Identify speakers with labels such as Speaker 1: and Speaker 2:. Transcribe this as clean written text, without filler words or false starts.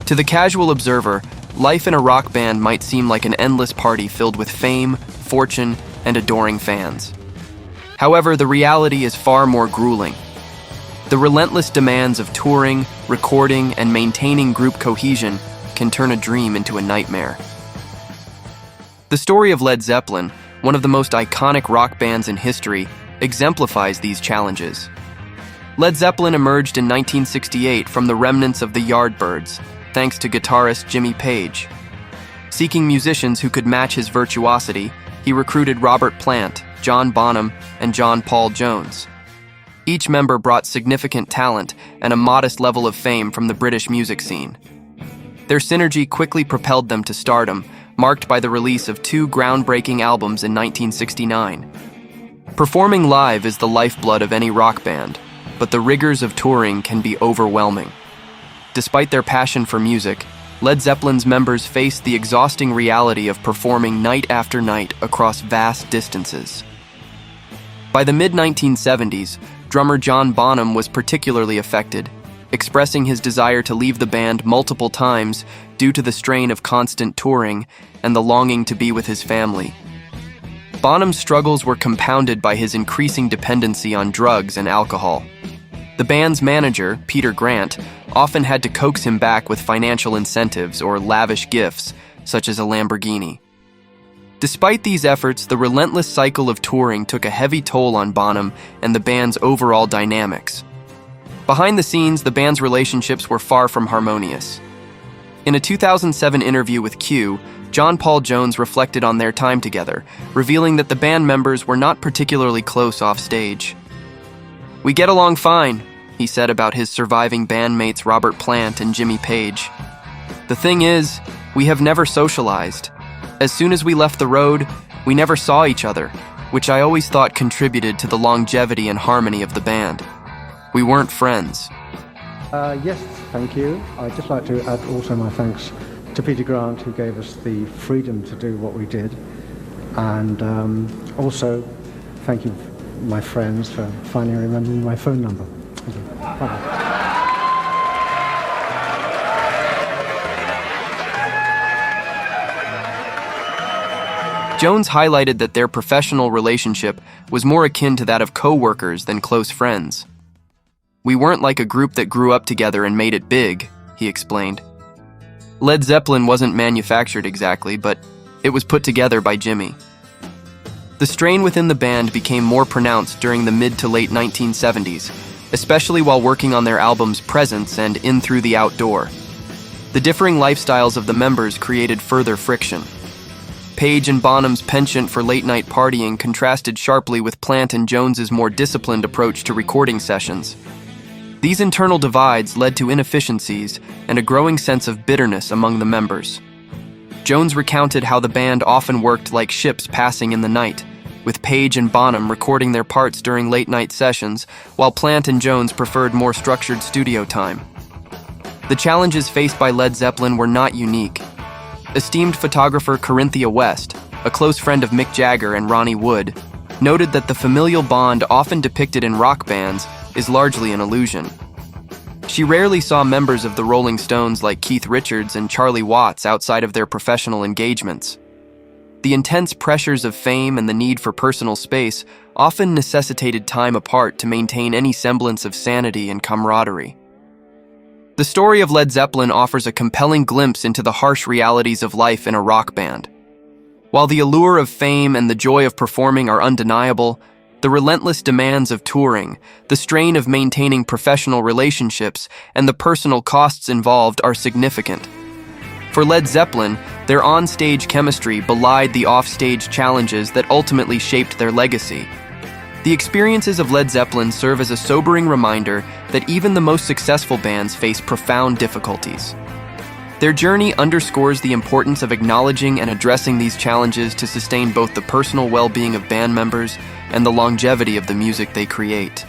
Speaker 1: To the casual observer, life in a rock band might seem like an endless party filled with fame, fortune, and adoring fans. However, the reality is far more grueling. The relentless demands of touring, recording, and maintaining group cohesion can turn a dream into a nightmare. The story of Led Zeppelin, one of the most iconic rock bands in history, exemplifies these challenges. Led Zeppelin emerged in 1968 from the remnants of the Yardbirds, thanks to guitarist Jimmy Page. Seeking musicians who could match his virtuosity, he recruited Robert Plant, John Bonham, and John Paul Jones. Each member brought significant talent and a modest level of fame from the British music scene. Their synergy quickly propelled them to stardom, marked by the release of 2 groundbreaking albums in 1969. Performing live is the lifeblood of any rock band, but the rigors of touring can be overwhelming. Despite their passion for music, Led Zeppelin's members faced the exhausting reality of performing night after night across vast distances. By the mid-1970s, drummer John Bonham was particularly affected, expressing his desire to leave the band multiple times due to the strain of constant touring and the longing to be with his family. Bonham's struggles were compounded by his increasing dependency on drugs and alcohol. The band's manager, Peter Grant, often had to coax him back with financial incentives or lavish gifts, such as a Lamborghini. Despite these efforts, the relentless cycle of touring took a heavy toll on Bonham and the band's overall dynamics. Behind the scenes, the band's relationships were far from harmonious. In a 2007 interview with Q, John Paul Jones reflected on their time together, revealing that the band members were not particularly close off stage. "We get along fine," he said about his surviving bandmates Robert Plant and Jimmy Page. "The thing is, we have never socialized. As soon as we left the road, we never saw each other, which I always thought contributed to the longevity and harmony of the band. We weren't friends."
Speaker 2: Yes, thank you. I'd just like to add also my thanks to Peter Grant, who gave us the freedom to do what we did. And also, thank you, my friends, for finally remembering my phone number. Thank you. Bye-bye.
Speaker 1: Jones highlighted that their professional relationship was more akin to that of co-workers than close friends. "We weren't like a group that grew up together and made it big," he explained. Led Zeppelin wasn't manufactured exactly, but it was put together by Jimmy. The strain within the band became more pronounced during the mid to late 1970s, especially while working on their albums Presence and In Through the Outdoor. The differing lifestyles of the members created further friction. Page and Bonham's penchant for late-night partying contrasted sharply with Plant and Jones's more disciplined approach to recording sessions. These internal divides led to inefficiencies and a growing sense of bitterness among the members. Jones recounted how the band often worked like ships passing in the night, with Page and Bonham recording their parts during late-night sessions, while Plant and Jones preferred more structured studio time. The challenges faced by Led Zeppelin were not unique. Esteemed photographer Corinthia West, a close friend of Mick Jagger and Ronnie Wood, noted that the familial bond often depicted in rock bands is largely an illusion. She rarely saw members of the Rolling Stones like Keith Richards and Charlie Watts outside of their professional engagements. The intense pressures of fame and the need for personal space often necessitated time apart to maintain any semblance of sanity and camaraderie. The story of Led Zeppelin offers a compelling glimpse into the harsh realities of life in a rock band. While the allure of fame and the joy of performing are undeniable, the relentless demands of touring, the strain of maintaining professional relationships, and the personal costs involved are significant. For Led Zeppelin, their on-stage chemistry belied the off-stage challenges that ultimately shaped their legacy. The experiences of Led Zeppelin serve as a sobering reminder that even the most successful bands face profound difficulties. Their journey underscores the importance of acknowledging and addressing these challenges to sustain both the personal well-being of band members and the longevity of the music they create.